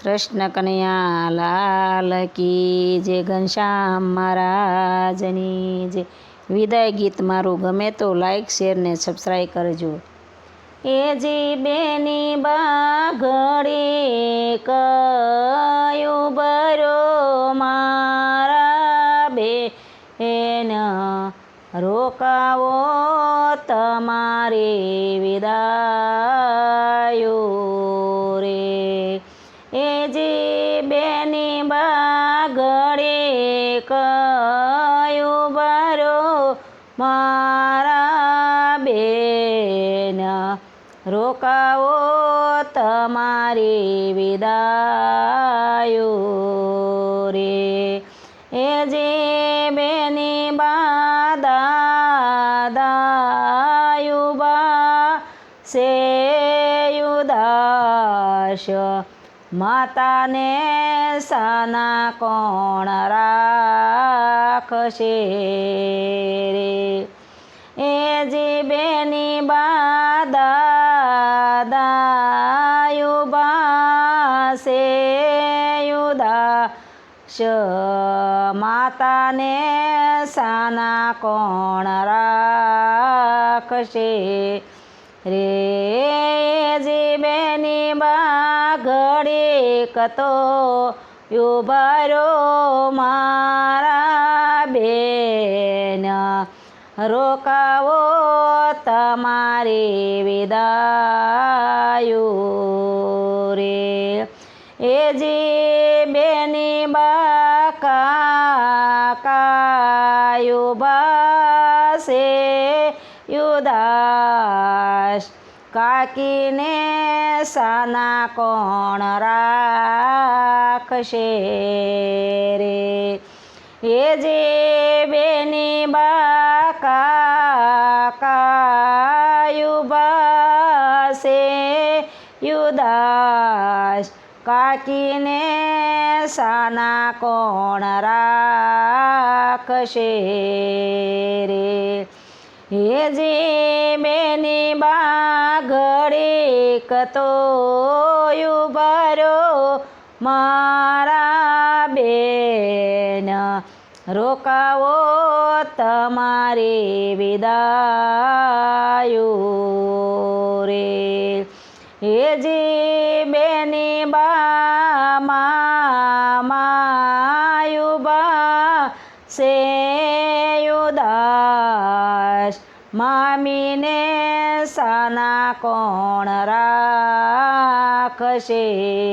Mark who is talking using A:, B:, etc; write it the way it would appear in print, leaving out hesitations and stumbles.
A: કૃષ્ણ કનૈયા લાલ કી જે ઘનશ્યામ મહારાજની જે વિદાય ગીત મારું ગમે તો લાઈક શેર ને સબસ્ક્રાઈબ કરજો। એ જી બેની બાઘડી કયું બરો મારા બેન રોકાવો તમારી વિદાયો રે। એ જી બેની બાઘડી કયું બરો મારા બેન રોકાવો તમારી વિદાયો રે। એ જે બેની દાદાયુબા સે યુદાશ માતાને સાના કોણ રાખશે રે। એ જે બેની દાદાયુબા સે યુદાશ માતાને સાના કોણ રાખશે રે। જે બેની બાઘડી કતો યુબરો મારા બેન રોકાવો તમારી વિદાયો રે। એ જી બેની કાકાયુબા સે યુદાશ કાકીને સાના કોણ રાખશે રે। એ જે બેની કાકાયુબા સે યુદાશ કાકીને સાના કોણ રાખશે રે। એ જે બેની બાઘડી કતો યુબરો મારા બેન રોકાવો તમારી વિદાયો રે। એ જે બેની મામાયુબા સે યુદાશ મામીને સાના કોણ રાખશે।